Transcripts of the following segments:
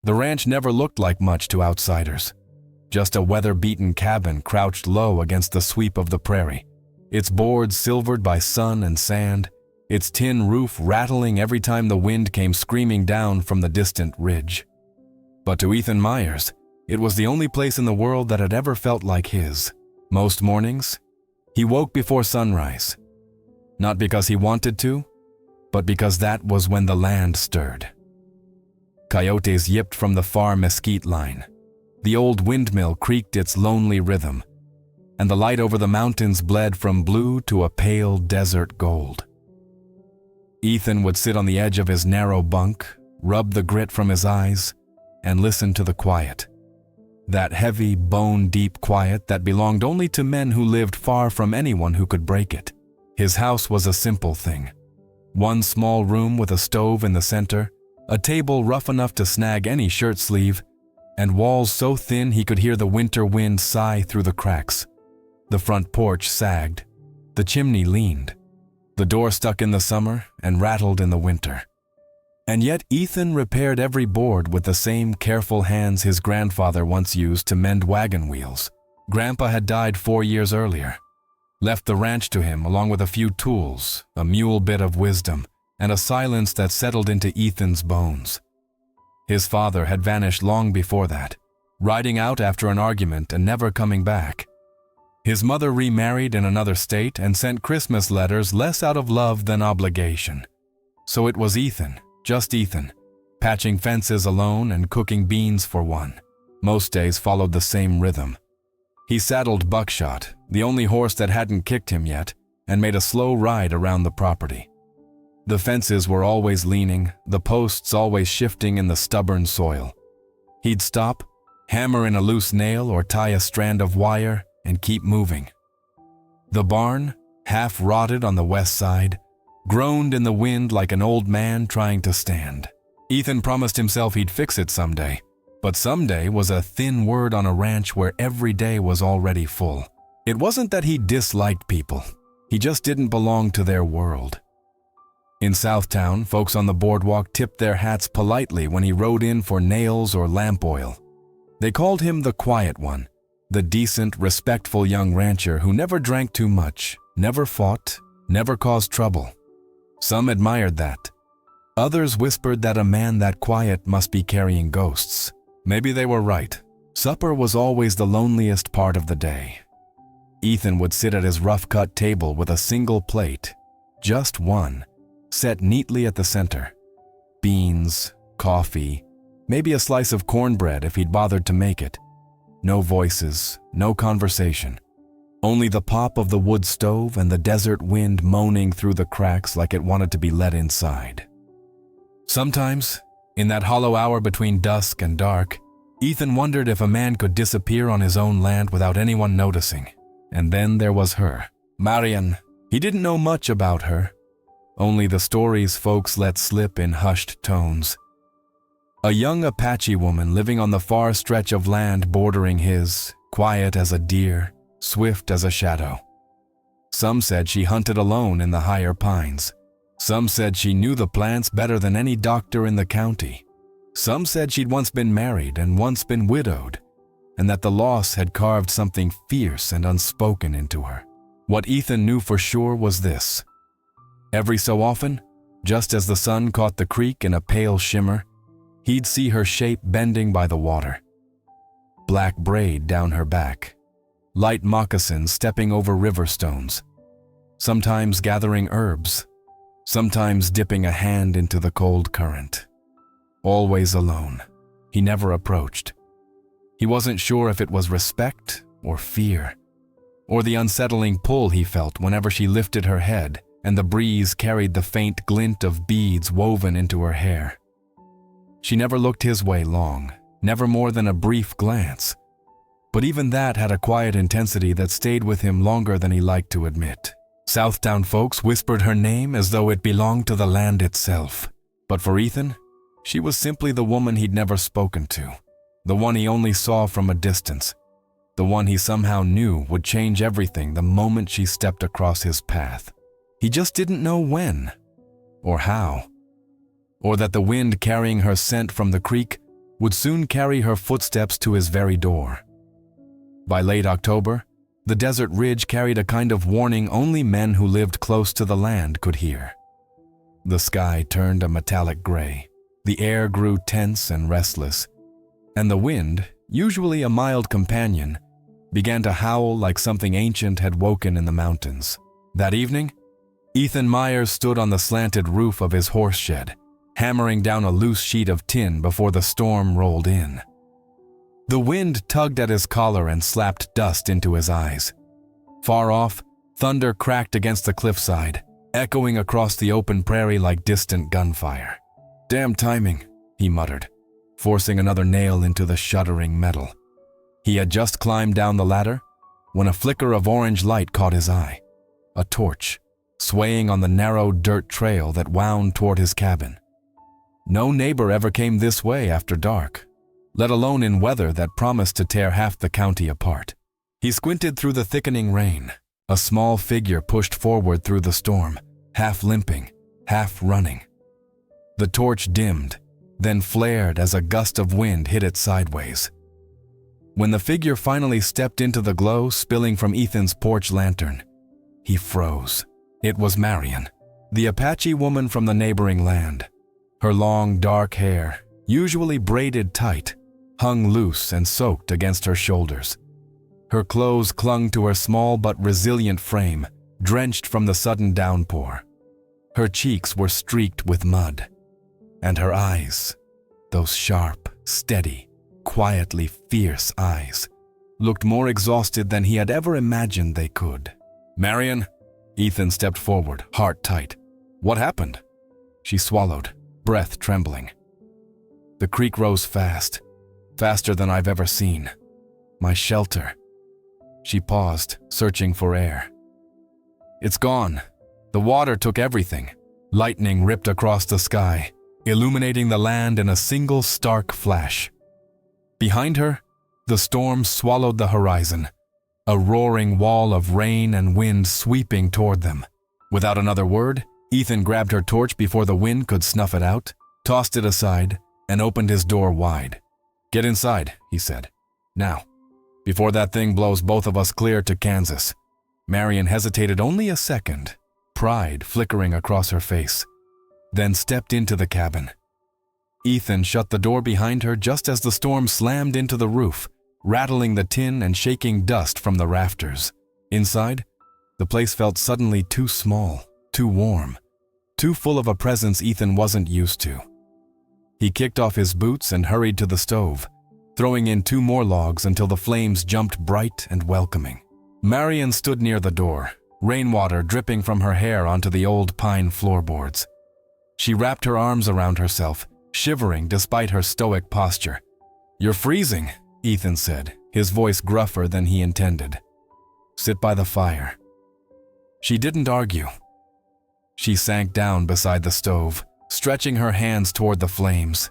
The ranch never looked like much to outsiders. Just a weather-beaten cabin crouched low against the sweep of the prairie, its boards silvered by sun and sand, its tin roof rattling every time the wind came screaming down from the distant ridge. But to Ethan Myers, it was the only place in the world that had ever felt like his. Most mornings, he woke before sunrise. Not because he wanted to, but because that was when the land stirred. Coyotes yipped from the far mesquite line. The old windmill creaked its lonely rhythm, and the light over the mountains bled from blue to a pale desert gold. Ethan would sit on the edge of his narrow bunk, rub the grit from his eyes, and listen to the quiet. That heavy, bone-deep quiet that belonged only to men who lived far from anyone who could break it. His house was a simple thing. One small room with a stove in the center, a table rough enough to snag any shirt sleeve, and walls so thin he could hear the winter wind sigh through the cracks. The front porch sagged. The chimney leaned. The door stuck in the summer and rattled in the winter. And yet Ethan repaired every board with the same careful hands his grandfather once used to mend wagon wheels. Grandpa had died 4 years earlier. Left the ranch to him along with a few tools, a mule bit of wisdom, and a silence that settled into Ethan's bones. His father had vanished long before that, riding out after an argument and never coming back. His mother remarried in another state and sent Christmas letters less out of love than obligation. So it was Ethan, just Ethan, patching fences alone and cooking beans for one. Most days followed the same rhythm. He saddled Buckshot, the only horse that hadn't kicked him yet, and made a slow ride around the property. The fences were always leaning, the posts always shifting in the stubborn soil. He'd stop, hammer in a loose nail or tie a strand of wire, and keep moving. The barn, half rotted on the west side, groaned in the wind like an old man trying to stand. Ethan promised himself he'd fix it someday, but someday was a thin word on a ranch where every day was already full. It wasn't that he disliked people, he just didn't belong to their world. In Southtown, folks on the boardwalk tipped their hats politely when he rode in for nails or lamp oil. They called him the quiet one, the decent, respectful young rancher who never drank too much, never fought, never caused trouble. Some admired that. Others whispered that a man that quiet must be carrying ghosts. Maybe they were right. Supper was always the loneliest part of the day. Ethan would sit at his rough-cut table with a single plate, just one, set neatly at the center. Beans, coffee, maybe a slice of cornbread if he'd bothered to make it. No voices, no conversation. Only the pop of the wood stove and the desert wind moaning through the cracks like it wanted to be let inside. Sometimes, in that hollow hour between dusk and dark, Ethan wondered if a man could disappear on his own land without anyone noticing. And then there was her, Marian. He didn't know much about her, only the stories folks let slip in hushed tones. A young Apache woman living on the far stretch of land bordering his, quiet as a deer, swift as a shadow. Some said she hunted alone in the higher pines. Some said she knew the plants better than any doctor in the county. Some said she'd once been married and once been widowed, and that the loss had carved something fierce and unspoken into her. What Ethan knew for sure was this. Every so often, just as the sun caught the creek in a pale shimmer, he'd see her shape bending by the water. Black braid down her back, light moccasins stepping over river stones, sometimes gathering herbs, sometimes dipping a hand into the cold current. Always alone. He never approached. He wasn't sure if it was respect or fear, or the unsettling pull he felt whenever she lifted her head and the breeze carried the faint glint of beads woven into her hair. She never looked his way long, never more than a brief glance. But even that had a quiet intensity that stayed with him longer than he liked to admit. Southtown folks whispered her name as though it belonged to the land itself. But for Ethan, she was simply the woman he'd never spoken to, the one he only saw from a distance, the one he somehow knew would change everything the moment she stepped across his path. He just didn't know when, or how, or that the wind carrying her scent from the creek would soon carry her footsteps to his very door. By late October, the desert ridge carried a kind of warning only men who lived close to the land could hear. The sky turned a metallic gray, the air grew tense and restless, and the wind, usually a mild companion, began to howl like something ancient had woken in the mountains. That evening, Ethan Myers stood on the slanted roof of his horse shed, hammering down a loose sheet of tin before the storm rolled in. The wind tugged at his collar and slapped dust into his eyes. Far off, thunder cracked against the cliffside, echoing across the open prairie like distant gunfire. "Damn timing," he muttered, forcing another nail into the shuddering metal. He had just climbed down the ladder when a flicker of orange light caught his eye. A torch, swaying on the narrow dirt trail that wound toward his cabin. No neighbor ever came this way after dark, let alone in weather that promised to tear half the county apart. He squinted through the thickening rain. A small figure pushed forward through the storm, half limping, half running. The torch dimmed, then flared as a gust of wind hit it sideways. When the figure finally stepped into the glow spilling from Ethan's porch lantern, he froze. It was Marion, the Apache woman from the neighboring land. Her long, dark hair, usually braided tight, hung loose and soaked against her shoulders. Her clothes clung to her small but resilient frame, drenched from the sudden downpour. Her cheeks were streaked with mud, and her eyes, those sharp, steady, quietly fierce eyes, looked more exhausted than he had ever imagined they could. "Marion?" Ethan stepped forward, heart tight. "What happened?" She swallowed, breath trembling. "The creek rose fast, faster than I've ever seen. My shelter." She paused, searching for air. "It's gone. The water took everything." Lightning ripped across the sky, illuminating the land in a single stark flash. Behind her, the storm swallowed the horizon, a roaring wall of rain and wind sweeping toward them. Without another word, Ethan grabbed her torch before the wind could snuff it out, tossed it aside, and opened his door wide. "Get inside," he said. "Now, before that thing blows both of us clear to Kansas." Marion hesitated only a second, pride flickering across her face, then stepped into the cabin. Ethan shut the door behind her just as the storm slammed into the roof, rattling the tin and shaking dust from the rafters. Inside, the place felt suddenly too small, too warm, too full of a presence Ethan wasn't used to. He kicked off his boots and hurried to the stove, throwing in 2 more logs until the flames jumped bright and welcoming. Marion stood near the door, rainwater dripping from her hair onto the old pine floorboards. She wrapped her arms around herself, shivering despite her stoic posture. "You're freezing," Ethan said, his voice gruffer than he intended. "Sit by the fire." She didn't argue. She sank down beside the stove, stretching her hands toward the flames.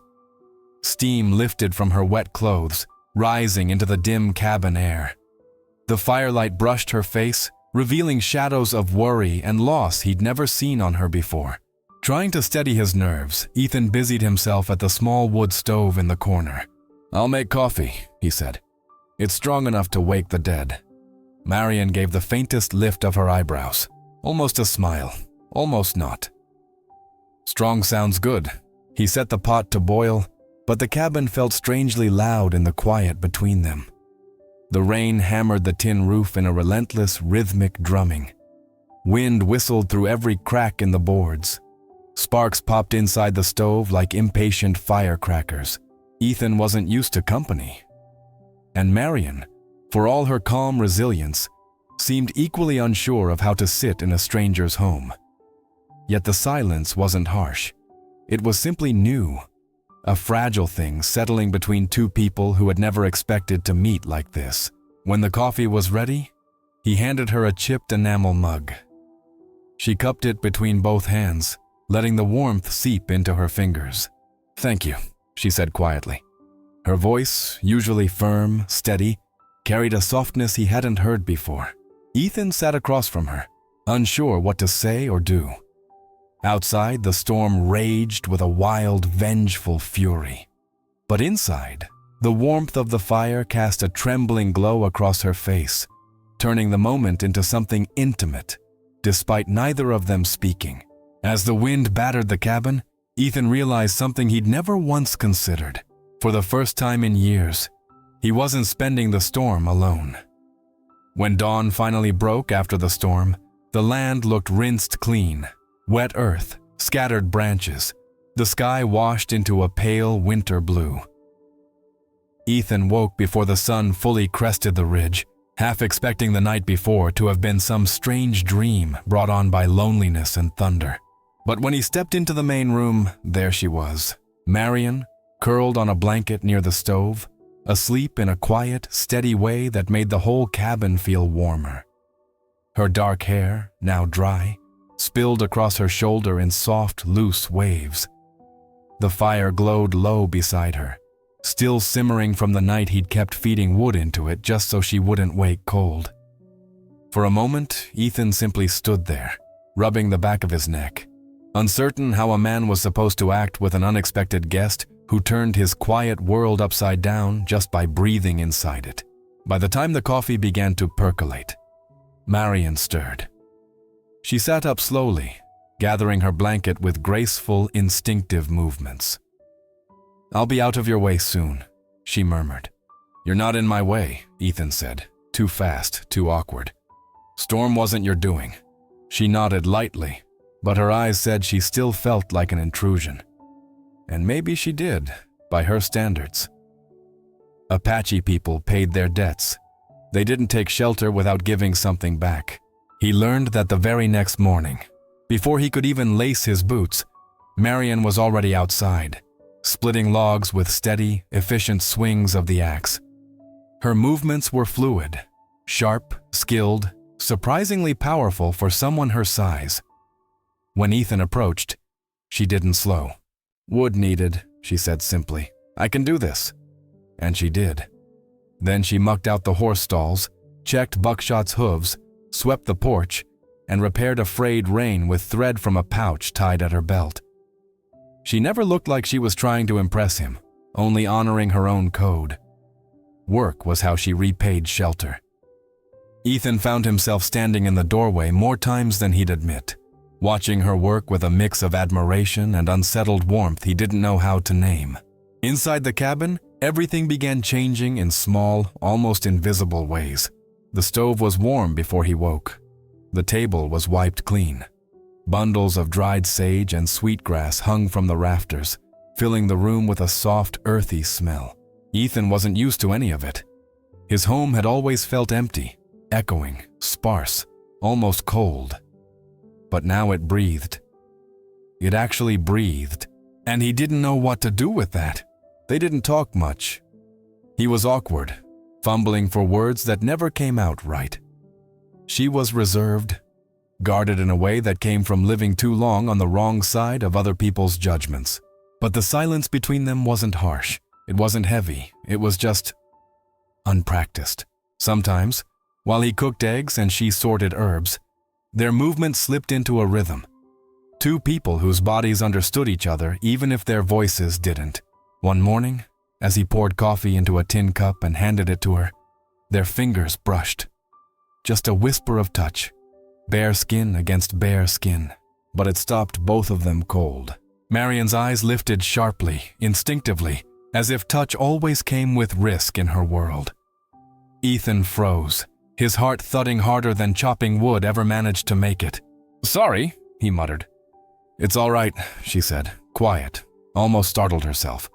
Steam lifted from her wet clothes, rising into the dim cabin air. The firelight brushed her face, revealing shadows of worry and loss he'd never seen on her before. Trying to steady his nerves, Ethan busied himself at the small wood stove in the corner. "I'll make coffee," he said. "It's strong enough to wake the dead." Marion gave the faintest lift of her eyebrows, almost a smile, almost not. "Strong sounds good." He set the pot to boil, but the cabin felt strangely loud in the quiet between them. The rain hammered the tin roof in a relentless, rhythmic drumming. Wind whistled through every crack in the boards. Sparks popped inside the stove like impatient firecrackers. Ethan wasn't used to company. And Marion, for all her calm resilience, seemed equally unsure of how to sit in a stranger's home. Yet the silence wasn't harsh. It was simply new, a fragile thing settling between 2 people who had never expected to meet like this. When the coffee was ready, he handed her a chipped enamel mug. She cupped it between both hands, letting the warmth seep into her fingers. "Thank you," she said quietly. Her voice, usually firm, steady, carried a softness he hadn't heard before. Ethan sat across from her, unsure what to say or do. Outside, the storm raged with a wild, vengeful fury. But inside, the warmth of the fire cast a trembling glow across her face, turning the moment into something intimate, despite neither of them speaking. As the wind battered the cabin, Ethan realized something he'd never once considered. For the first time in years, he wasn't spending the storm alone. When dawn finally broke after the storm, the land looked rinsed clean. Wet earth, scattered branches, the sky washed into a pale winter blue. Ethan woke before the sun fully crested the ridge, half expecting the night before to have been some strange dream brought on by loneliness and thunder. But when he stepped into the main room, there she was, Marion, curled on a blanket near the stove, asleep in a quiet, steady way that made the whole cabin feel warmer. Her dark hair, now dry, spilled across her shoulder in soft, loose waves. The fire glowed low beside her, still simmering from the night he'd kept feeding wood into it just so she wouldn't wake cold. For a moment, Ethan simply stood there, rubbing the back of his neck, uncertain how a man was supposed to act with an unexpected guest who turned his quiet world upside down just by breathing inside it. By the time the coffee began to percolate, Marion stirred. She sat up slowly, gathering her blanket with graceful, instinctive movements. "I'll be out of your way soon," she murmured. "You're not in my way," Ethan said, too fast, too awkward. "Storm wasn't your doing." She nodded lightly, but her eyes said she still felt like an intrusion. And maybe she did, by her standards. Apache people paid their debts. They didn't take shelter without giving something back. He learned that the very next morning, before he could even lace his boots, Marion was already outside, splitting logs with steady, efficient swings of the axe. Her movements were fluid, sharp, skilled, surprisingly powerful for someone her size. When Ethan approached, she didn't slow. "Wood needed," she said simply. "I can do this." And she did. Then she mucked out the horse stalls, checked Buckshot's hooves, swept the porch, and repaired a frayed rein with thread from a pouch tied at her belt. She never looked like she was trying to impress him, only honoring her own code. Work was how she repaid shelter. Ethan found himself standing in the doorway more times than he'd admit, watching her work with a mix of admiration and unsettled warmth he didn't know how to name. Inside the cabin, everything began changing in small, almost invisible ways. The stove was warm before he woke. The table was wiped clean. Bundles of dried sage and sweetgrass hung from the rafters, filling the room with a soft, earthy smell. Ethan wasn't used to any of it. His home had always felt empty, echoing, sparse, almost cold. But now it breathed. It actually breathed, and he didn't know what to do with that. They didn't talk much. He was awkward, fumbling for words that never came out right. She was reserved, guarded in a way that came from living too long on the wrong side of other people's judgments. But the silence between them wasn't harsh. It wasn't heavy. It was just unpracticed. Sometimes, while he cooked eggs and she sorted herbs, their movement slipped into a rhythm. Two people whose bodies understood each other even if their voices didn't. One morning, as he poured coffee into a tin cup and handed it to her, their fingers brushed. Just a whisper of touch, bare skin against bare skin, but it stopped both of them cold. Marion's eyes lifted sharply, instinctively, as if touch always came with risk in her world. Ethan froze, his heart thudding harder than chopping wood ever managed to make it. "Sorry," he muttered. "It's all right," she said, quiet, almost startled herself.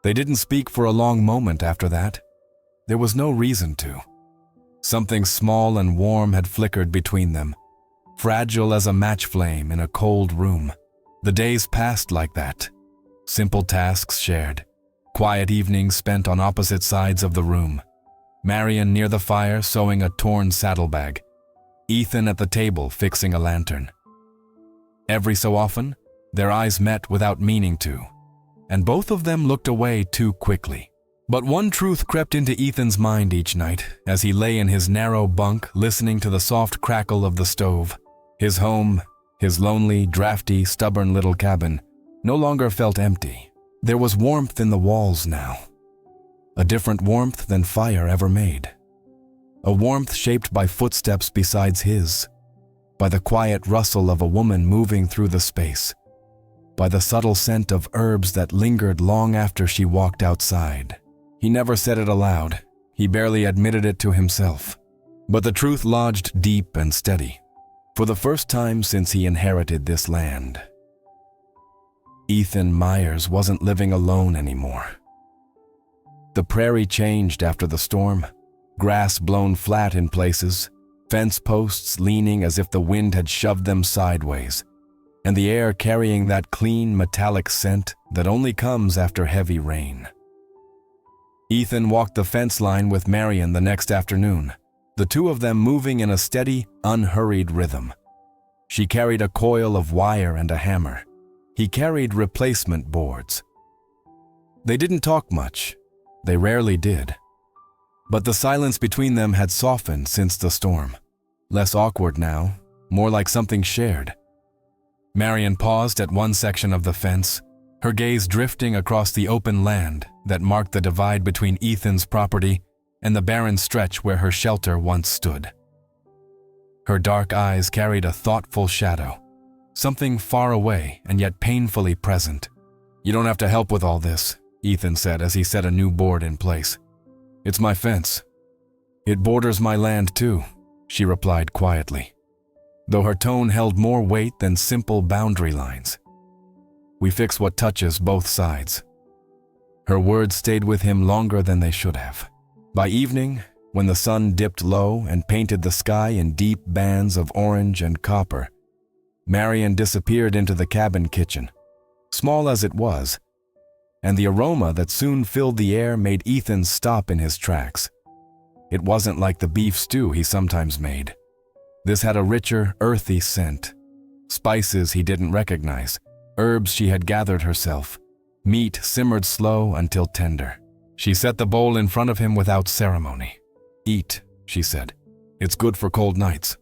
They didn't speak for a long moment after that. There was no reason to. Something small and warm had flickered between them, fragile as a match flame in a cold room. The days passed like that. Simple tasks shared, quiet evenings spent on opposite sides of the room. Marion near the fire sewing a torn saddlebag, Ethan at the table fixing a lantern. Every so often, their eyes met without meaning to, and both of them looked away too quickly. But one truth crept into Ethan's mind each night as he lay in his narrow bunk listening to the soft crackle of the stove. His home, his lonely, drafty, stubborn little cabin, no longer felt empty. There was warmth in the walls now, a different warmth than fire ever made. A warmth shaped by footsteps besides his, by the quiet rustle of a woman moving through the space, by the subtle scent of herbs that lingered long after she walked outside. He never said it aloud, he barely admitted it to himself. But the truth lodged deep and steady, for the first time since he inherited this land. Ethan Myers wasn't living alone anymore. The prairie changed after the storm, grass blown flat in places, fence posts leaning as if the wind had shoved them sideways, and the air carrying that clean metallic scent that only comes after heavy rain. Ethan walked the fence line with Marion the next afternoon, the two of them moving in a steady, unhurried rhythm. She carried a coil of wire and a hammer. He carried replacement boards. They didn't talk much. They rarely did. But the silence between them had softened since the storm. Less awkward now, more like something shared. Marion paused at one section of the fence, her gaze drifting across the open land that marked the divide between Ethan's property and the barren stretch where her shelter once stood. Her dark eyes carried a thoughtful shadow, something far away and yet painfully present. "You don't have to help with all this," Ethan said as he set a new board in place. "It's my fence. It borders my land too," she replied quietly, though her tone held more weight than simple boundary lines. "We fix what touches both sides." Her words stayed with him longer than they should have. By evening, when the sun dipped low and painted the sky in deep bands of orange and copper, Marion disappeared into the cabin kitchen, small as it was, and the aroma that soon filled the air made Ethan stop in his tracks. It wasn't like the beef stew he sometimes made. This had a richer, earthy scent, spices he didn't recognize, herbs she had gathered herself, meat simmered slow until tender. She set the bowl in front of him without ceremony. "Eat," she said. "It's good for cold nights."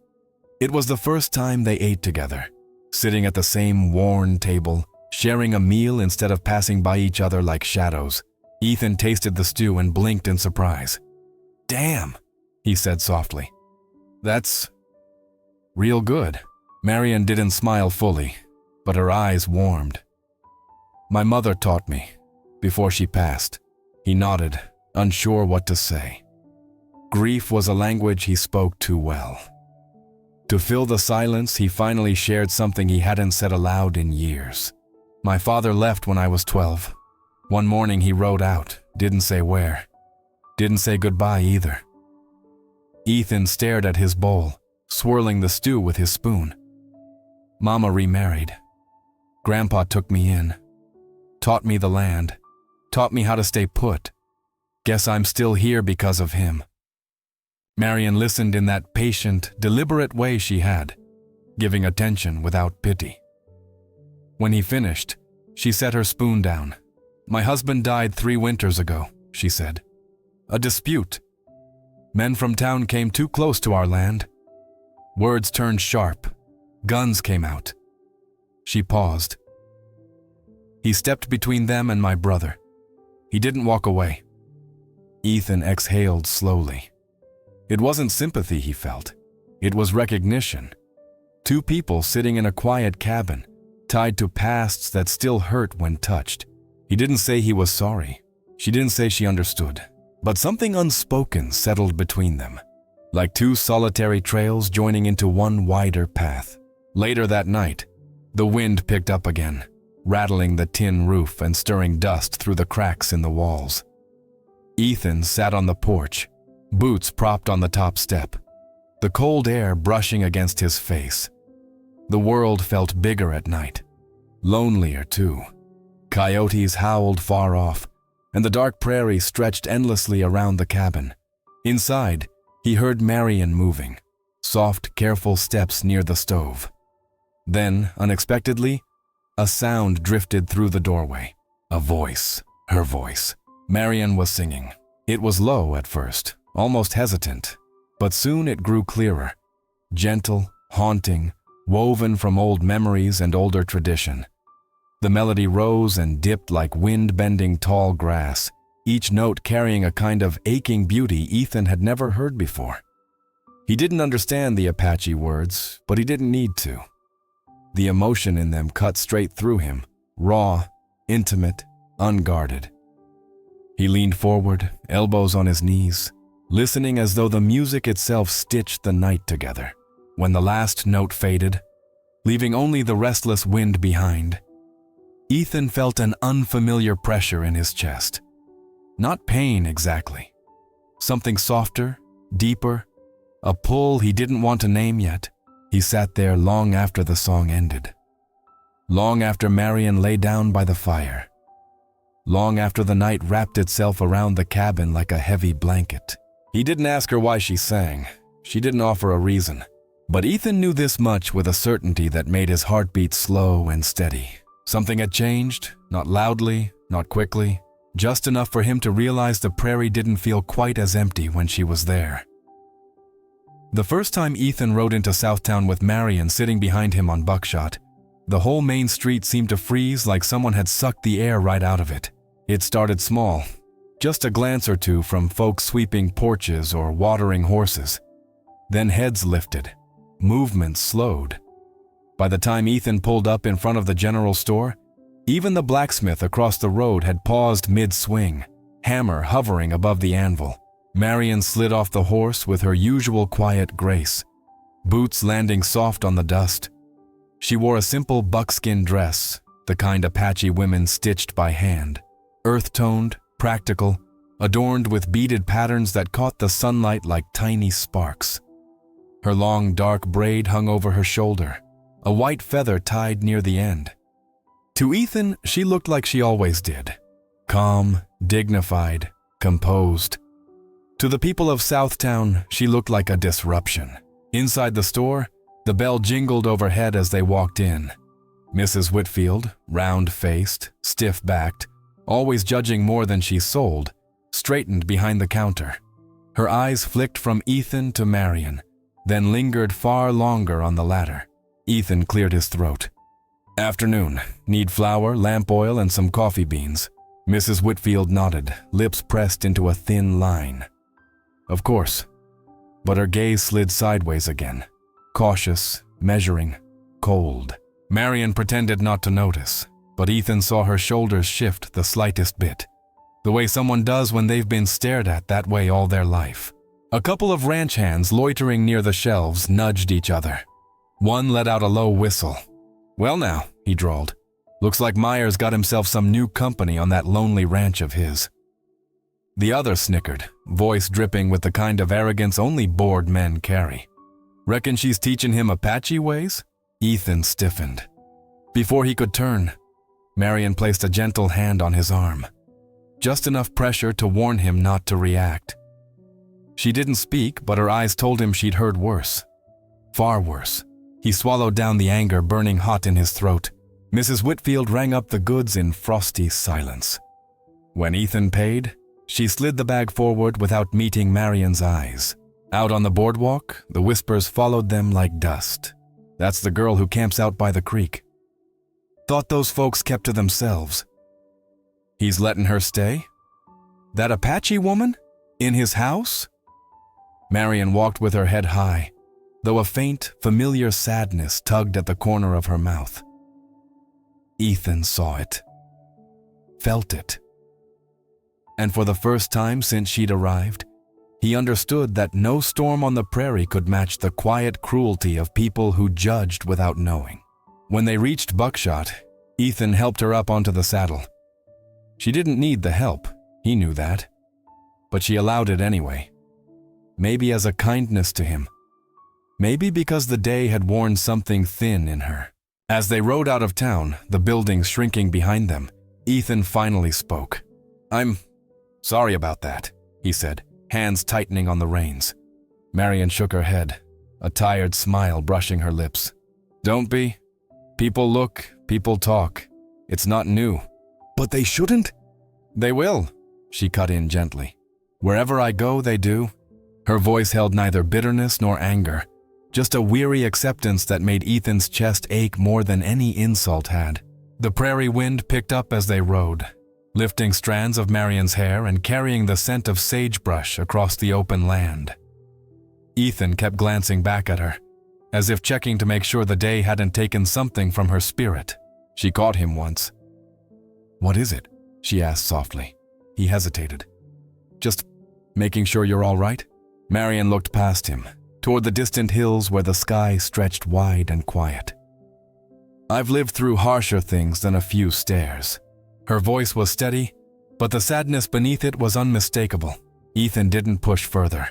It was the first time they ate together, sitting at the same worn table, sharing a meal instead of passing by each other like shadows. Ethan tasted the stew and blinked in surprise. "Damn," he said softly. "That's real good." Marion didn't smile fully, but her eyes warmed. "My mother taught me, before she passed." He nodded, unsure what to say. Grief was a language he spoke too well. To fill the silence, he finally shared something he hadn't said aloud in years. "My father left when I was 12. One morning he rode out, didn't say where. Didn't say goodbye either." Ethan stared at his bowl, swirling the stew with his spoon. "Mama remarried. Grandpa took me in. Taught me the land. Taught me how to stay put. Guess I'm still here because of him." Marion listened in that patient, deliberate way she had, giving attention without pity. When he finished, she set her spoon down. "My husband died 3 winters ago," she said. "A dispute. Men from town came too close to our land. Words turned sharp. Guns came out." She paused. "He stepped between them and my brother. He didn't walk away." Ethan exhaled slowly. It wasn't sympathy he felt. It was recognition. Two people sitting in a quiet cabin, tied to pasts that still hurt when touched. He didn't say he was sorry. She didn't say she understood. But something unspoken settled between them, like two solitary trails joining into one wider path. Later that night, the wind picked up again, rattling the tin roof and stirring dust through the cracks in the walls. Ethan sat on the porch, boots propped on the top step, the cold air brushing against his face. The world felt bigger at night, lonelier too. Coyotes howled far off, and the dark prairie stretched endlessly around the cabin. Inside, he heard Marion moving, soft, careful steps near the stove. Then, unexpectedly, a sound drifted through the doorway. A voice, her voice. Marion was singing. It was low at first, almost hesitant, but soon it grew clearer, gentle, haunting, woven from old memories and older tradition. The melody rose and dipped like wind-bending tall grass, each note carrying a kind of aching beauty Ethan had never heard before. He didn't understand the Apache words, but he didn't need to. The emotion in them cut straight through him, raw, intimate, unguarded. He leaned forward, elbows on his knees, listening as though the music itself stitched the night together. When the last note faded, leaving only the restless wind behind, Ethan felt an unfamiliar pressure in his chest. Not pain exactly. Something softer, deeper, a pull he didn't want to name yet. He sat there long after the song ended. Long after Marian lay down by the fire. Long after the night wrapped itself around the cabin like a heavy blanket. He didn't ask her why she sang. She didn't offer a reason. But Ethan knew this much with a certainty that made his heartbeat slow and steady. Something had changed, not loudly, not quickly, just enough for him to realize the prairie didn't feel quite as empty when she was there. The first time Ethan rode into Southtown with Marian sitting behind him on Buckshot, the whole main street seemed to freeze like someone had sucked the air right out of it. It started small, just a glance or two from folks sweeping porches or watering horses. Then heads lifted, movement slowed. By the time Ethan pulled up in front of the general store, even the blacksmith across the road had paused mid-swing, hammer hovering above the anvil. Marian slid off the horse with her usual quiet grace, boots landing soft on the dust. She wore a simple buckskin dress, the kind Apache women stitched by hand, earth-toned, practical, adorned with beaded patterns that caught the sunlight like tiny sparks. Her long, dark braid hung over her shoulder, a white feather tied near the end. To Ethan, she looked like she always did. Calm, dignified, composed. To the people of Southtown, she looked like a disruption. Inside the store, the bell jingled overhead as they walked in. Mrs. Whitfield, round-faced, stiff-backed, always judging more than she sold, straightened behind the counter. Her eyes flicked from Ethan to Marian, then lingered far longer on the latter. Ethan cleared his throat. "Afternoon. Need flour, lamp oil, and some coffee beans." Mrs. Whitfield nodded, lips pressed into a thin line. "Of course." But her gaze slid sideways again, cautious, measuring, cold. Marian pretended not to notice, but Ethan saw her shoulders shift the slightest bit, the way someone does when they've been stared at that way all their life. A couple of ranch hands loitering near the shelves nudged each other. One let out a low whistle. "Well now," he drawled, "looks like Myers got himself some new company on that lonely ranch of his." The other snickered, voice dripping with the kind of arrogance only bored men carry. "Reckon she's teaching him Apache ways?" Ethan stiffened. Before he could turn, Marian placed a gentle hand on his arm, just enough pressure to warn him not to react. She didn't speak, but her eyes told him she'd heard worse. Far worse. He swallowed down the anger burning hot in his throat. Mrs. Whitfield rang up the goods in frosty silence. When Ethan paid, she slid the bag forward without meeting Marian's eyes. Out on the boardwalk, the whispers followed them like dust. "That's the girl who camps out by the creek. Thought those folks kept to themselves. He's letting her stay? That Apache woman? In his house?" Marian walked with her head high, though a faint, familiar sadness tugged at the corner of her mouth. Ethan saw it. Felt it. And for the first time since she'd arrived, he understood that no storm on the prairie could match the quiet cruelty of people who judged without knowing. When they reached Buckshot, Ethan helped her up onto the saddle. She didn't need the help, he knew that, but she allowed it anyway. Maybe as a kindness to him. Maybe because the day had worn something thin in her. As they rode out of town, the buildings shrinking behind them, Ethan finally spoke. "I'm sorry about that," he said, hands tightening on the reins. Marian shook her head, a tired smile brushing her lips. "Don't be. People look, people talk. It's not new." "But they shouldn't?" "They will," she cut in gently. "Wherever I go, they do." Her voice held neither bitterness nor anger, just a weary acceptance that made Ethan's chest ache more than any insult had. The prairie wind picked up as they rode, lifting strands of Marian's hair and carrying the scent of sagebrush across the open land. Ethan kept glancing back at her, as if checking to make sure the day hadn't taken something from her spirit. She caught him once. "What is it?" she asked softly. He hesitated. "Just making sure you're all right?" Marian looked past him, toward the distant hills where the sky stretched wide and quiet. "I've lived through harsher things than a few stares." Her voice was steady, but the sadness beneath it was unmistakable. Ethan didn't push further.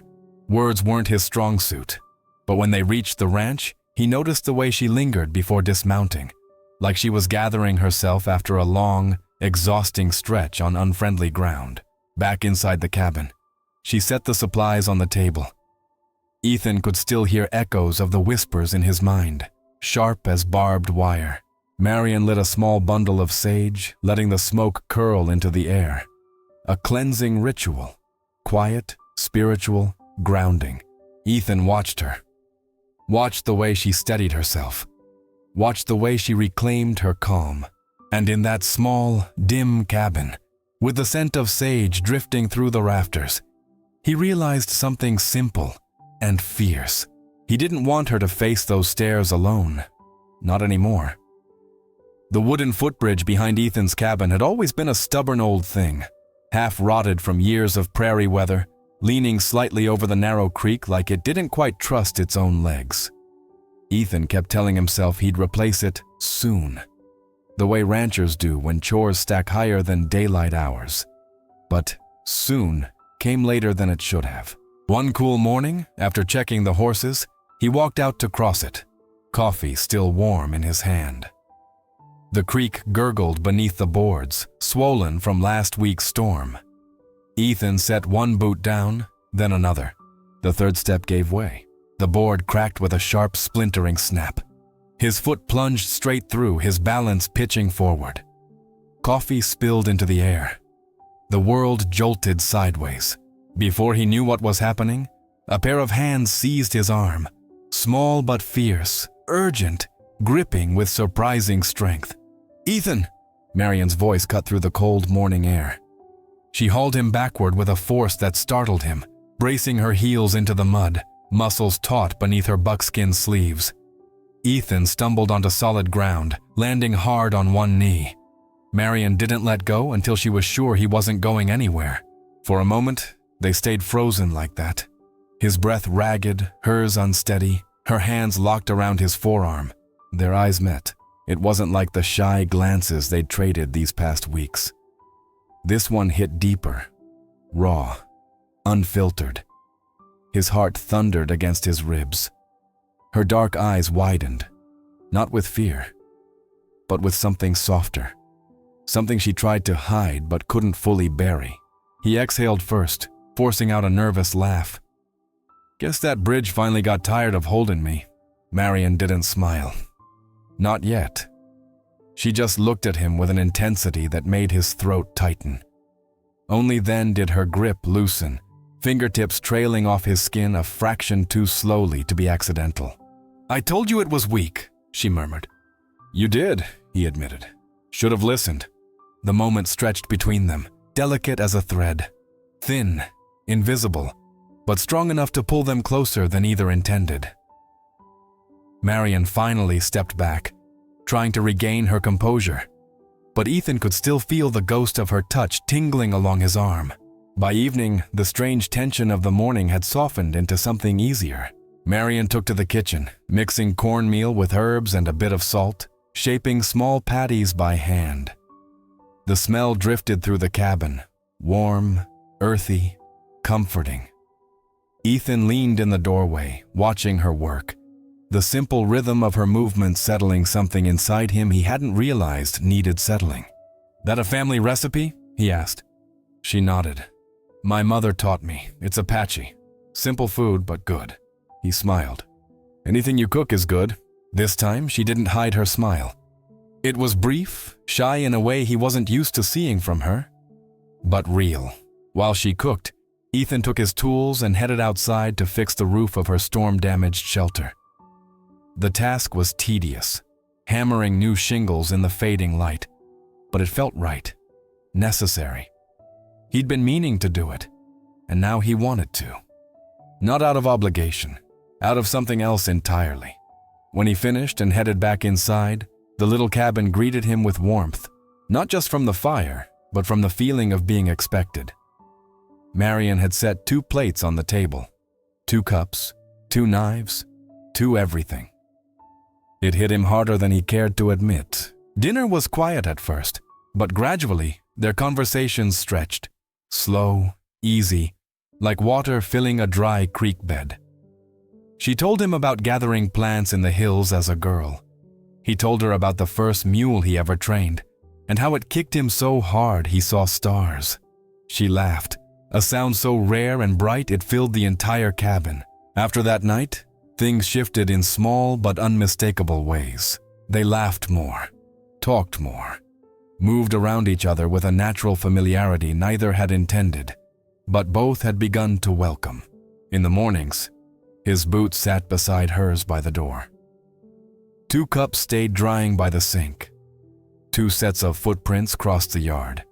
Words weren't his strong suit, but when they reached the ranch, he noticed the way she lingered before dismounting, like she was gathering herself after a long, exhausting stretch on unfriendly ground. Back inside the cabin, she set the supplies on the table. Ethan could still hear echoes of the whispers in his mind, sharp as barbed wire. Marian lit a small bundle of sage, letting the smoke curl into the air. A cleansing ritual, quiet, spiritual, grounding. Ethan watched her. Watched the way she steadied herself. Watched the way she reclaimed her calm. And in that small, dim cabin, with the scent of sage drifting through the rafters, he realized something simple and fierce. He didn't want her to face those stairs alone. Not anymore. The wooden footbridge behind Ethan's cabin had always been a stubborn old thing, half rotted from years of prairie weather, leaning slightly over the narrow creek like it didn't quite trust its own legs. Ethan kept telling himself he'd replace it soon, the way ranchers do when chores stack higher than daylight hours. But soon came later than it should have. One cool morning, after checking the horses, he walked out to cross it, coffee still warm in his hand. The creek gurgled beneath the boards, swollen from last week's storm. Ethan set one boot down, then another. The third step gave way. The board cracked with a sharp, splintering snap. His foot plunged straight through, his balance pitching forward. Coffee spilled into the air. The world jolted sideways. Before he knew what was happening, a pair of hands seized his arm, small but fierce, urgent, gripping with surprising strength. "Ethan!" Marian's voice cut through the cold morning air. She hauled him backward with a force that startled him, bracing her heels into the mud, muscles taut beneath her buckskin sleeves. Ethan stumbled onto solid ground, landing hard on one knee. Marian didn't let go until she was sure he wasn't going anywhere. For a moment, they stayed frozen like that. His breath ragged, hers unsteady, her hands locked around his forearm. Their eyes met. It wasn't like the shy glances they'd traded these past weeks. This one hit deeper, raw, unfiltered. His heart thundered against his ribs. Her dark eyes widened, not with fear, but with something softer, something she tried to hide but couldn't fully bury. He exhaled first, forcing out a nervous laugh. "Guess that bridge finally got tired of holding me." Marian didn't smile. Not yet. She just looked at him with an intensity that made his throat tighten. Only then did her grip loosen, fingertips trailing off his skin a fraction too slowly to be accidental. "I told you it was weak," she murmured. "You did," he admitted. "Should have listened." The moment stretched between them, delicate as a thread. Thin, invisible, but strong enough to pull them closer than either intended. Marian finally stepped back, trying to regain her composure. But Ethan could still feel the ghost of her touch tingling along his arm. By evening, the strange tension of the morning had softened into something easier. Marian took to the kitchen, mixing cornmeal with herbs and a bit of salt, shaping small patties by hand. The smell drifted through the cabin, warm, earthy, comforting. Ethan leaned in the doorway, watching her work, the simple rhythm of her movements settling something inside him he hadn't realized needed settling. "That a family recipe?" he asked. She nodded. "My mother taught me. It's Apache. Simple food, but good." He smiled. "Anything you cook is good." This time, she didn't hide her smile. It was brief, shy in a way he wasn't used to seeing from her, but real. While she cooked, Ethan took his tools and headed outside to fix the roof of her storm-damaged shelter. The task was tedious, hammering new shingles in the fading light. But it felt right, necessary. He'd been meaning to do it, and now he wanted to. Not out of obligation, out of something else entirely. When he finished and headed back inside, the little cabin greeted him with warmth, not just from the fire, but from the feeling of being expected. Marion had set 2 plates on the table, 2 cups, 2 knives, 2 everything. It hit him harder than he cared to admit. Dinner was quiet at first, but gradually their conversations stretched, slow, easy, like water filling a dry creek bed. She told him about gathering plants in the hills as a girl. He told her about the first mule he ever trained, and how it kicked him so hard he saw stars. She laughed, a sound so rare and bright it filled the entire cabin. After that night, things shifted in small but unmistakable ways. They laughed more, talked more, moved around each other with a natural familiarity neither had intended, but both had begun to welcome. In the mornings, his boots sat beside hers by the door. 2 cups stayed drying by the sink. 2 sets of footprints crossed the yard.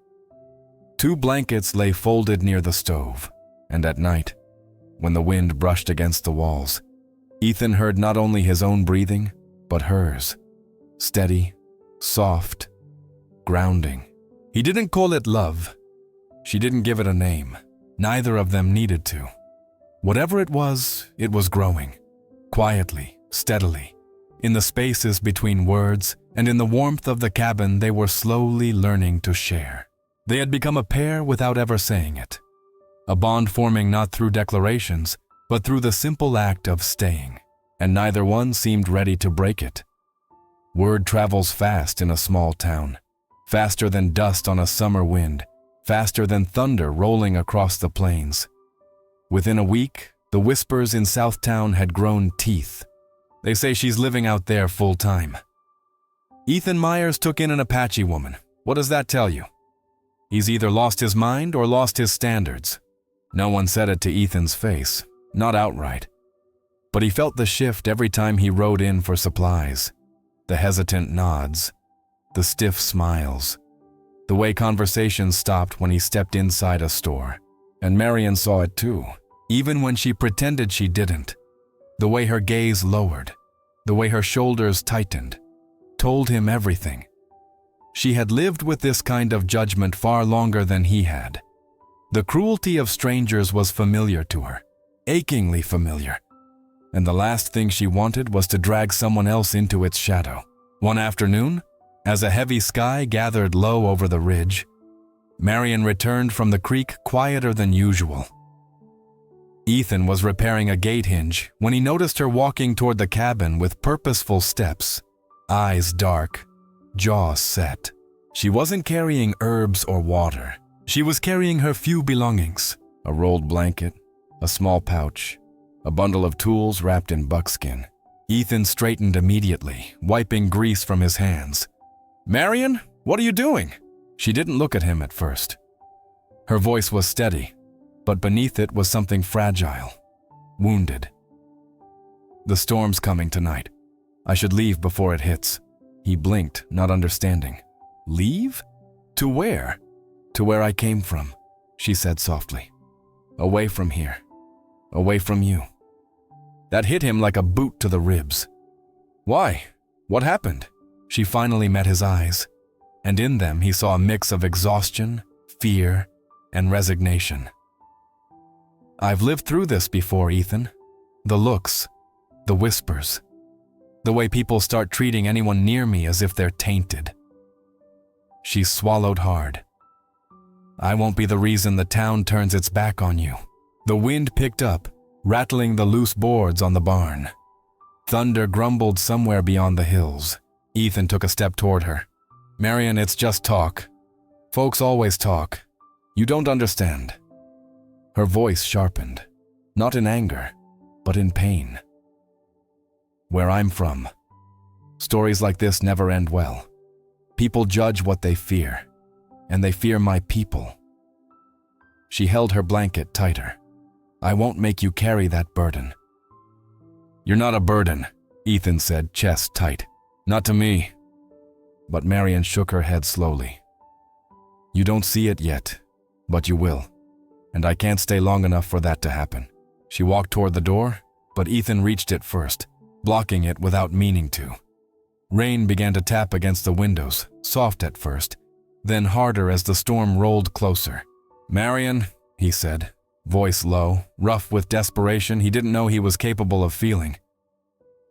2 blankets lay folded near the stove, and at night, when the wind brushed against the walls, Ethan heard not only his own breathing, but hers. Steady, soft, grounding. He didn't call it love. She didn't give it a name. Neither of them needed to. Whatever it was growing. Quietly, steadily. In the spaces between words and in the warmth of the cabin they were slowly learning to share. They had become a pair without ever saying it. A bond forming not through declarations, but through the simple act of staying. And neither one seemed ready to break it. Word travels fast in a small town. Faster than dust on a summer wind. Faster than thunder rolling across the plains. Within a week, the whispers in Southtown had grown teeth. They say she's living out there full time. Ethan Myers took in an Apache woman. What does that tell you? He's either lost his mind or lost his standards. No one said it to Ethan's face, not outright. But he felt the shift every time he rode in for supplies. The hesitant nods, the stiff smiles, the way conversations stopped when he stepped inside a store. And Marion saw it too, even when she pretended she didn't. The way her gaze lowered, the way her shoulders tightened, told him everything. She had lived with this kind of judgment far longer than he had. The cruelty of strangers was familiar to her, achingly familiar. And the last thing she wanted was to drag someone else into its shadow. One afternoon, as a heavy sky gathered low over the ridge, Marion returned from the creek quieter than usual. Ethan was repairing a gate hinge when he noticed her walking toward the cabin with purposeful steps, eyes dark, jaw set. She wasn't carrying herbs or water. She was carrying her few belongings, a rolled blanket, a small pouch, a bundle of tools wrapped in buckskin. Ethan straightened immediately, wiping grease from his hands. "Marion, what are you doing?" She didn't look at him at first. Her voice was steady, but beneath it was something fragile, wounded. "The storm's coming tonight. I should leave before it hits." He blinked, not understanding. "Leave? To where?" "To where I came from," she said softly. "Away from here. Away from you." That hit him like a boot to the ribs. "Why? What happened?" She finally met his eyes, and in them he saw a mix of exhaustion, fear, and resignation. "I've lived through this before, Ethan. The looks, the whispers, the way people start treating anyone near me as if they're tainted." She swallowed hard. "I won't be the reason the town turns its back on you." The wind picked up, rattling the loose boards on the barn. Thunder grumbled somewhere beyond the hills. Ethan took a step toward her. "Marion, it's just talk. Folks always talk. You don't understand." Her voice sharpened, not in anger, but in pain. "Where I'm from, stories like this never end well. People judge what they fear, and they fear my people." She held her blanket tighter. "I won't make you carry that burden." "You're not a burden," Ethan said, chest tight. Not to me. But Marian shook her head slowly. You don't see it yet, but you will. And I can't stay long enough for that to happen. She walked toward the door, but Ethan reached it first, blocking it without meaning to. Rain began to tap against the windows, soft at first, then harder as the storm rolled closer. Marian, he said, voice low, rough with desperation he didn't know he was capable of feeling.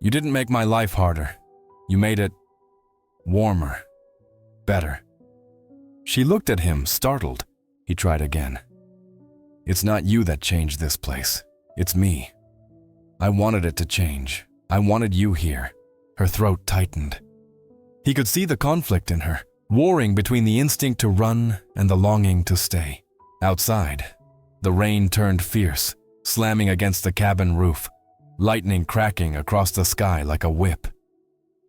You didn't make my life harder. You made it warmer, better. She looked at him, startled. He tried again. It's not you that changed this place. It's me. I wanted it to change. I wanted you here. Her throat tightened. He could see the conflict in her, warring between the instinct to run and the longing to stay. Outside, the rain turned fierce, slamming against the cabin roof, lightning cracking across the sky like a whip.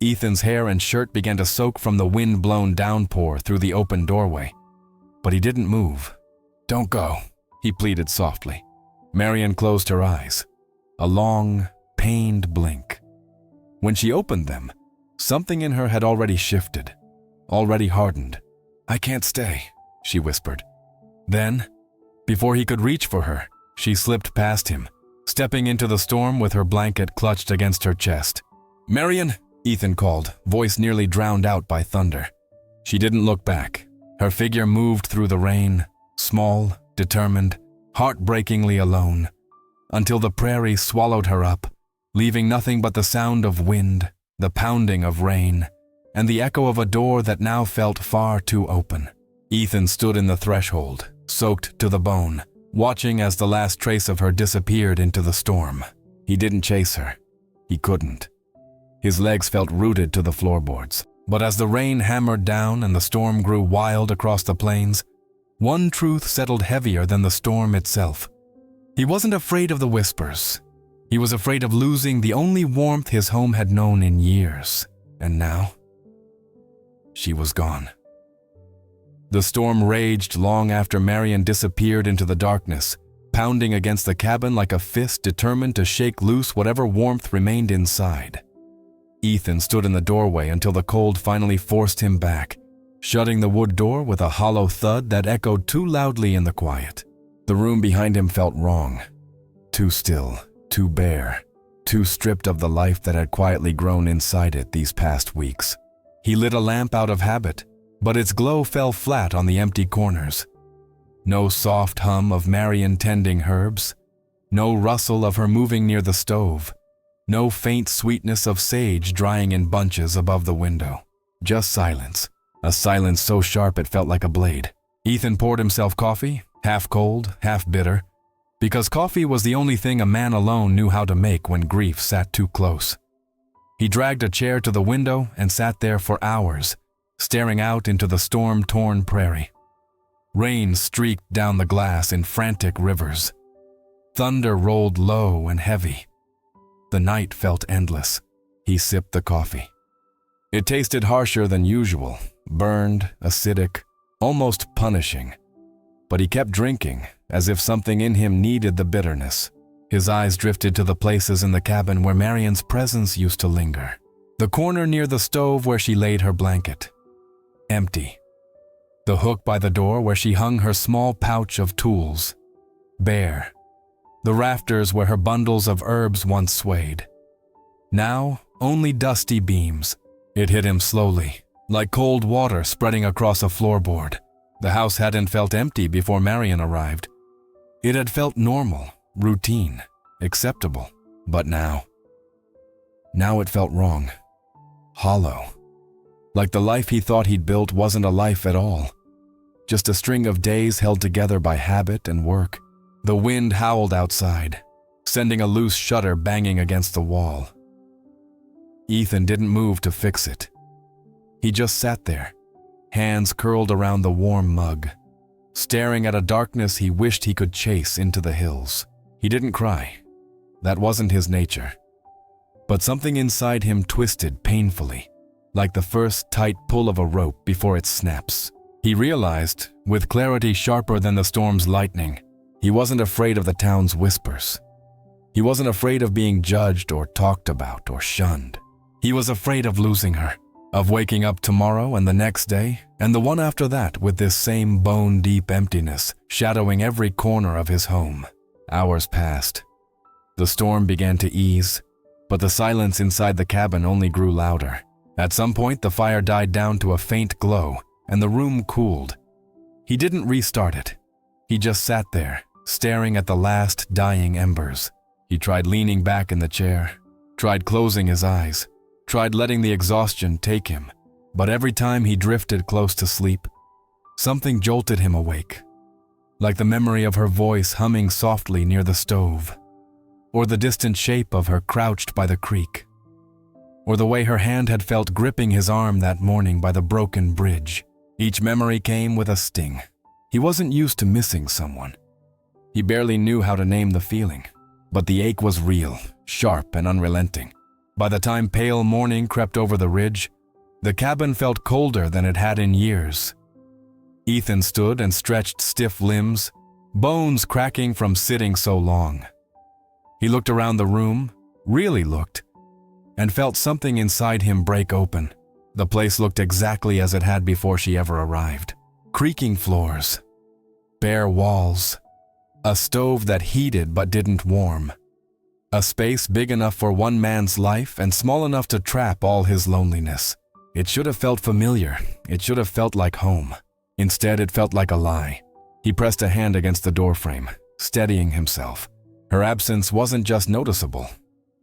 Ethan's hair and shirt began to soak from the wind-blown downpour through the open doorway. But he didn't move. Don't go, he pleaded softly. Marian closed her eyes, a long, pained blink. When she opened them, something in her had already shifted, already hardened. I can't stay, she whispered. Then, before he could reach for her, she slipped past him, stepping into the storm with her blanket clutched against her chest. Marian, Ethan called, voice nearly drowned out by thunder. She didn't look back. Her figure moved through the rain, small, determined, heartbreakingly alone, until the prairie swallowed her up, leaving nothing but the sound of wind, the pounding of rain, and the echo of a door that now felt far too open. Ethan stood in the threshold, soaked to the bone, watching as the last trace of her disappeared into the storm. He didn't chase her. He couldn't. His legs felt rooted to the floorboards. But as the rain hammered down and the storm grew wild across the plains, one truth settled heavier than the storm itself. He wasn't afraid of the whispers. He was afraid of losing the only warmth his home had known in years. And now, she was gone. The storm raged long after Marian disappeared into the darkness, pounding against the cabin like a fist determined to shake loose whatever warmth remained inside. Ethan stood in the doorway until the cold finally forced him back, shutting the wood door with a hollow thud that echoed too loudly in the quiet. The room behind him felt wrong. Too still, too bare, too stripped of the life that had quietly grown inside it these past weeks. He lit a lamp out of habit, but its glow fell flat on the empty corners. No soft hum of Marian tending herbs, no rustle of her moving near the stove, no faint sweetness of sage drying in bunches above the window. Just silence, a silence so sharp it felt like a blade. Ethan poured himself coffee, half cold, half bitter, because coffee was the only thing a man alone knew how to make when grief sat too close. He dragged a chair to the window and sat there for hours, staring out into the storm-torn prairie. Rain streaked down the glass in frantic rivers. Thunder rolled low and heavy. The night felt endless. He sipped the coffee. It tasted harsher than usual, burned, acidic, almost punishing. But he kept drinking, as if something in him needed the bitterness. His eyes drifted to the places in the cabin where Marian's presence used to linger. The corner near the stove where she laid her blanket. Empty. The hook by the door where she hung her small pouch of tools. Bare. The rafters where her bundles of herbs once swayed. Now, only dusty beams. It hit him slowly, like cold water spreading across a floorboard. The house hadn't felt empty before Marian arrived. It had felt normal, routine, acceptable. But now it felt wrong. Hollow. Like the life he thought he'd built wasn't a life at all. Just a string of days held together by habit and work. The wind howled outside, sending a loose shutter banging against the wall. Ethan didn't move to fix it. He just sat there, hands curled around the warm mug, staring at a darkness he wished he could chase into the hills. He didn't cry. That wasn't his nature. But something inside him twisted painfully, like the first tight pull of a rope before it snaps. He realized, with clarity sharper than the storm's lightning, he wasn't afraid of the town's whispers. He wasn't afraid of being judged or talked about or shunned. He was afraid of losing her, of waking up tomorrow and the next day, and the one after that with this same bone-deep emptiness shadowing every corner of his home. Hours passed. The storm began to ease, but the silence inside the cabin only grew louder. At some point, the fire died down to a faint glow, and the room cooled. He didn't restart it. He just sat there, staring at the last dying embers. He tried leaning back in the chair, tried closing his eyes, tried letting the exhaustion take him, but every time he drifted close to sleep, something jolted him awake, like the memory of her voice humming softly near the stove, or the distant shape of her crouched by the creek, or the way her hand had felt gripping his arm that morning by the broken bridge. Each memory came with a sting. He wasn't used to missing someone. He barely knew how to name the feeling, but the ache was real, sharp and unrelenting. By the time pale morning crept over the ridge, the cabin felt colder than it had in years. Ethan stood and stretched stiff limbs, bones cracking from sitting so long. He looked around the room, really looked, and felt something inside him break open. The place looked exactly as it had before she ever arrived. Creaking floors, bare walls, a stove that heated but didn't warm. A space big enough for one man's life and small enough to trap all his loneliness. It should have felt familiar. It should have felt like home. Instead, it felt like a lie. He pressed a hand against the doorframe, steadying himself. Her absence wasn't just noticeable.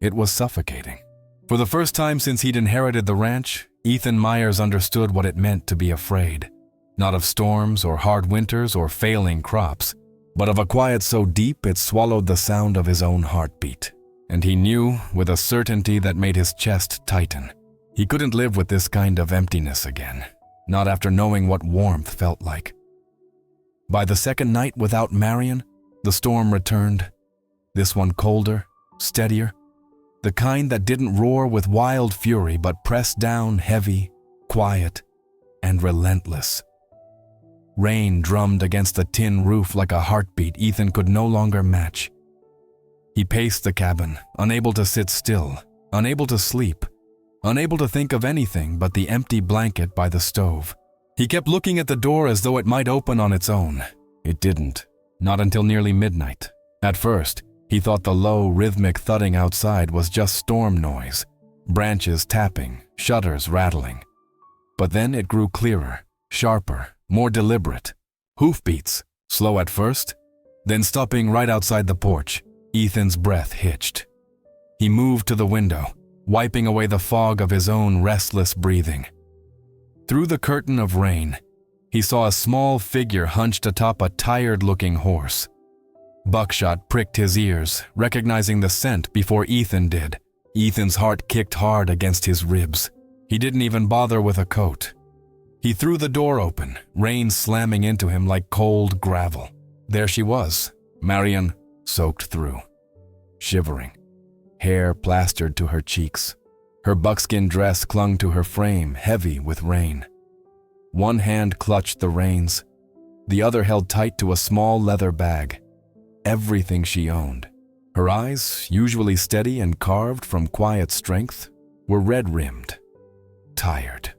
It was suffocating. For the first time since he'd inherited the ranch, Ethan Myers understood what it meant to be afraid. Not of storms or hard winters or failing crops, but of a quiet so deep it swallowed the sound of his own heartbeat. And he knew, with a certainty that made his chest tighten, he couldn't live with this kind of emptiness again, not after knowing what warmth felt like. By the second night without Marion, the storm returned, this one colder, steadier, the kind that didn't roar with wild fury but pressed down heavy, quiet, and relentless. Rain drummed against the tin roof like a heartbeat Ethan could no longer match. He paced the cabin, unable to sit still, unable to sleep, unable to think of anything but the empty blanket by the stove. He kept looking at the door as though it might open on its own. It didn't, not until nearly midnight. At first, he thought the low, rhythmic thudding outside was just storm noise, branches tapping, shutters rattling. But then it grew clearer, sharper, more deliberate. Hoofbeats, slow at first, then stopping right outside the porch. Ethan's breath hitched. He moved to the window, wiping away the fog of his own restless breathing. Through the curtain of rain, he saw a small figure hunched atop a tired-looking horse. Buckshot pricked his ears, recognizing the scent before Ethan did. Ethan's heart kicked hard against his ribs. He didn't even bother with a coat. He threw the door open, rain slamming into him like cold gravel. There she was, Marion, soaked through, shivering, hair plastered to her cheeks. Her buckskin dress clung to her frame, heavy with rain. One hand clutched the reins, the other held tight to a small leather bag. Everything she owned. Her eyes, usually steady and carved from quiet strength, were red-rimmed, tired,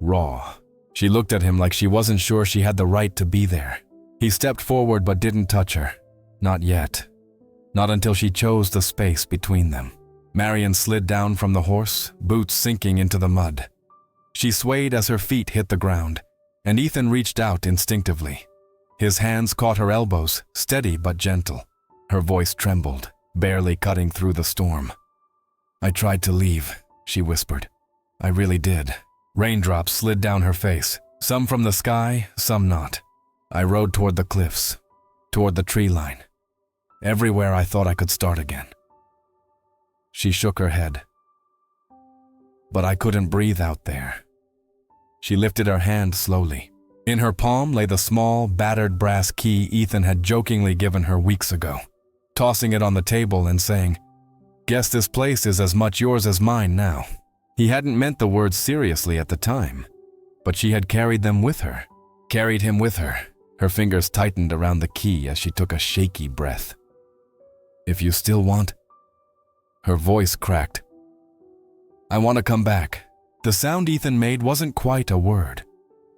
raw. She looked at him like she wasn't sure she had the right to be there. He stepped forward but didn't touch her. Not yet. Not until she chose the space between them. Marion slid down from the horse, boots sinking into the mud. She swayed as her feet hit the ground, and Ethan reached out instinctively. His hands caught her elbows, steady but gentle. Her voice trembled, barely cutting through the storm. "I tried to leave," she whispered. "I really did." Raindrops slid down her face, some from the sky, some not. I rode toward the cliffs, toward the tree line. Everywhere I thought I could start again. She shook her head. But I couldn't breathe out there. She lifted her hand slowly. In her palm lay the small, battered brass key Ethan had jokingly given her weeks ago, tossing it on the table and saying, "Guess this place is as much yours as mine now." He hadn't meant the words seriously at the time, but she had carried them with her, carried him with her. Her fingers tightened around the key as she took a shaky breath. "If you still want..." Her voice cracked. "I want to come back." The sound Ethan made wasn't quite a word.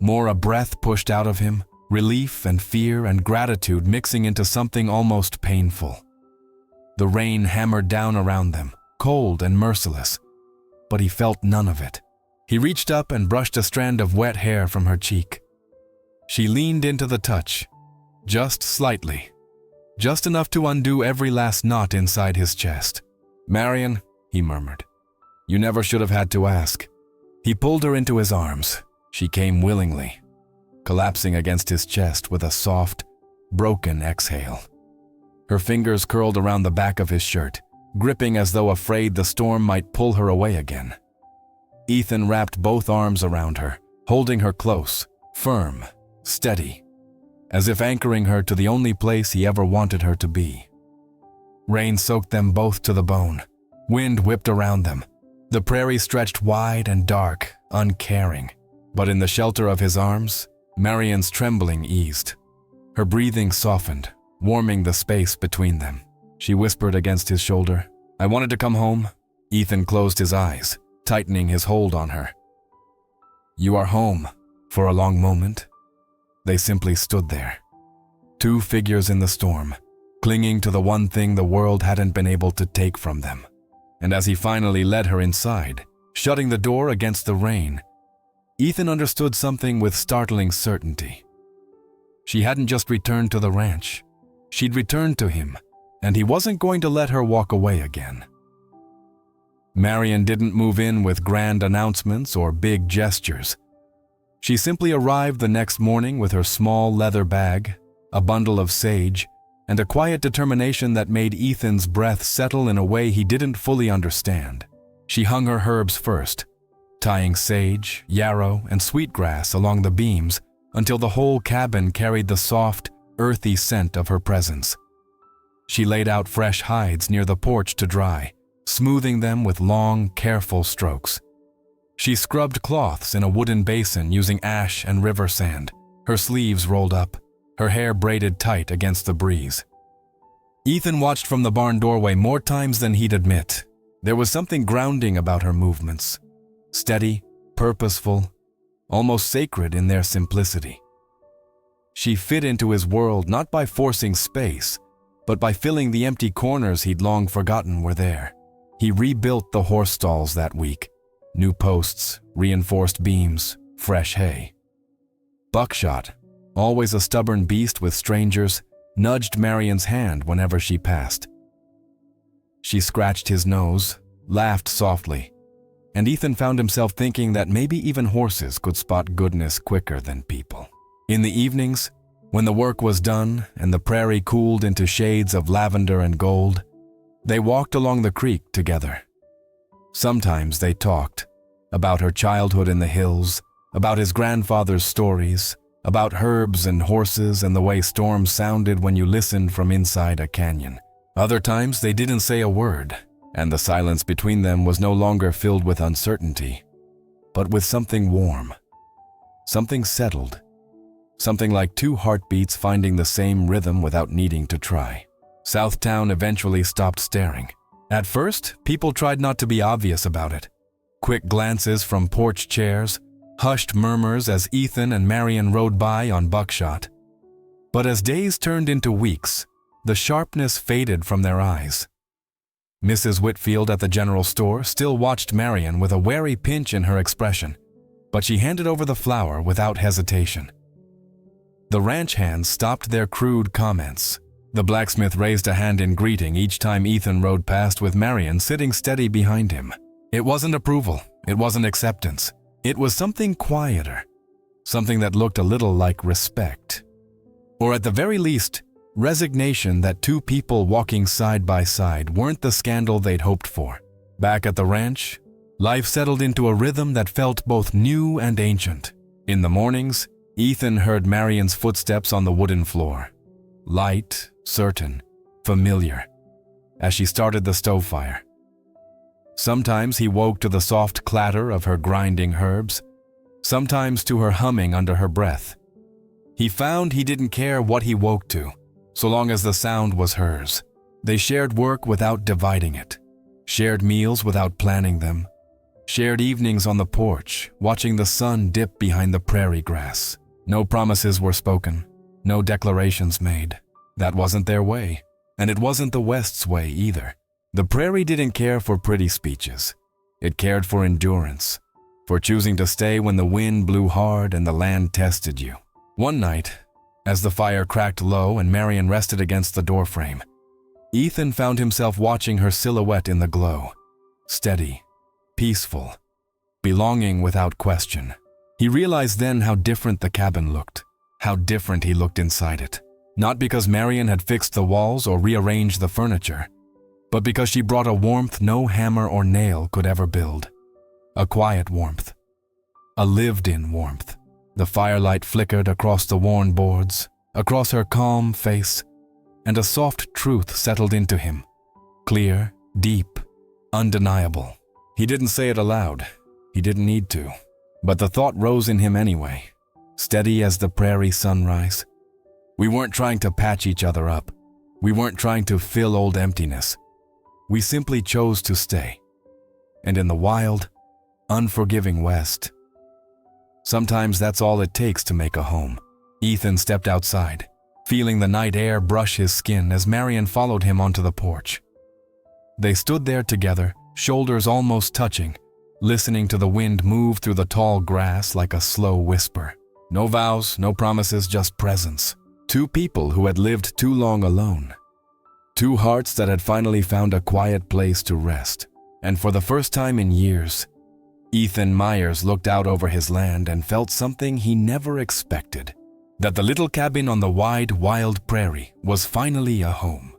More a breath pushed out of him, relief and fear and gratitude mixing into something almost painful. The rain hammered down around them, cold and merciless, but he felt none of it. He reached up and brushed a strand of wet hair from her cheek. She leaned into the touch, just slightly, just enough to undo every last knot inside his chest. "Marion," he murmured, "you never should have had to ask." He pulled her into his arms. She came willingly, collapsing against his chest with a soft, broken exhale. Her fingers curled around the back of his shirt, gripping as though afraid the storm might pull her away again. Ethan wrapped both arms around her, holding her close, firm, steady, as if anchoring her to the only place he ever wanted her to be. Rain soaked them both to the bone. Wind whipped around them. The prairie stretched wide and dark, uncaring. But in the shelter of his arms, Marion's trembling eased. Her breathing softened, warming the space between them. She whispered against his shoulder, "I wanted to come home." Ethan closed his eyes, tightening his hold on her. "You are home." For a long moment, they simply stood there. Two figures in the storm, clinging to the one thing the world hadn't been able to take from them. And as he finally led her inside, shutting the door against the rain, Ethan understood something with startling certainty. She hadn't just returned to the ranch. She'd returned to him, and he wasn't going to let her walk away again. Marion didn't move in with grand announcements or big gestures. She simply arrived the next morning with her small leather bag, a bundle of sage, and a quiet determination that made Ethan's breath settle in a way he didn't fully understand. She hung her herbs first, tying sage, yarrow, and sweetgrass along the beams until the whole cabin carried the soft, earthy scent of her presence. She laid out fresh hides near the porch to dry, smoothing them with long, careful strokes. She scrubbed cloths in a wooden basin using ash and river sand, her sleeves rolled up, her hair braided tight against the breeze. Ethan watched from the barn doorway more times than he'd admit. There was something grounding about her movements, steady, purposeful, almost sacred in their simplicity. She fit into his world not by forcing space, but by filling the empty corners he'd long forgotten were there. He rebuilt the horse stalls that week. New posts, reinforced beams, fresh hay. Buckshot, always a stubborn beast with strangers, nudged Marion's hand whenever she passed. She scratched his nose, laughed softly, and Ethan found himself thinking that maybe even horses could spot goodness quicker than people. In the evenings, when the work was done and the prairie cooled into shades of lavender and gold, they walked along the creek together. Sometimes they talked about her childhood in the hills, about his grandfather's stories, about herbs and horses and the way storms sounded when you listened from inside a canyon. Other times they didn't say a word, and the silence between them was no longer filled with uncertainty, but with something warm, something settled, something like two heartbeats finding the same rhythm without needing to try. Southtown eventually stopped staring. At first, people tried not to be obvious about it. Quick glances from porch chairs, hushed murmurs as Ethan and Marion rode by on buckshot. But as days turned into weeks, the sharpness faded from their eyes. Mrs. Whitfield at the general store still watched Marion with a wary pinch in her expression, but she handed over the flour without hesitation. The ranch hands stopped their crude comments. The blacksmith raised a hand in greeting each time Ethan rode past with Marion sitting steady behind him. It wasn't approval, it wasn't acceptance. It was something quieter, something that looked a little like respect. Or at the very least, resignation that two people walking side by side weren't the scandal they'd hoped for. Back at the ranch, life settled into a rhythm that felt both new and ancient. In the mornings, Ethan heard Marion's footsteps on the wooden floor. Light, certain, familiar, as she started the stove fire. Sometimes he woke to the soft clatter of her grinding herbs, sometimes to her humming under her breath. He found he didn't care what he woke to, so long as the sound was hers. They shared work without dividing it, shared meals without planning them, Shared evenings on the porch, watching the sun dip behind the prairie grass. No promises were spoken, no declarations made. That wasn't their way, and it wasn't the West's way either. The prairie didn't care for pretty speeches. It cared for endurance, for choosing to stay when the wind blew hard and the land tested you. One night, as the fire cracked low and Marion rested against the doorframe, Ethan found himself watching her silhouette in the glow. Steady, peaceful, belonging without question. He realized then how different the cabin looked, how different he looked inside it. Not because Marion had fixed the walls or rearranged the furniture, but because she brought a warmth no hammer or nail could ever build. A quiet warmth, a lived-in warmth. The firelight flickered across the worn boards, across her calm face, and a soft truth settled into him. Clear, deep, undeniable. He didn't say it aloud. He didn't need to. But the thought rose in him anyway, steady as the prairie sunrise. We weren't trying to patch each other up. We weren't trying to fill old emptiness. We simply chose to stay. And in the wild, unforgiving West, sometimes that's all it takes to make a home. Ethan stepped outside, feeling the night air brush his skin as Marion followed him onto the porch. They stood there together, shoulders almost touching, listening to the wind move through the tall grass like a slow whisper. No vows, no promises, just presence. Two people who had lived too long alone. Two hearts that had finally found a quiet place to rest. And for the first time in years, Ethan Myers looked out over his land and felt something he never expected. That the little cabin on the wide, wild prairie was finally a home.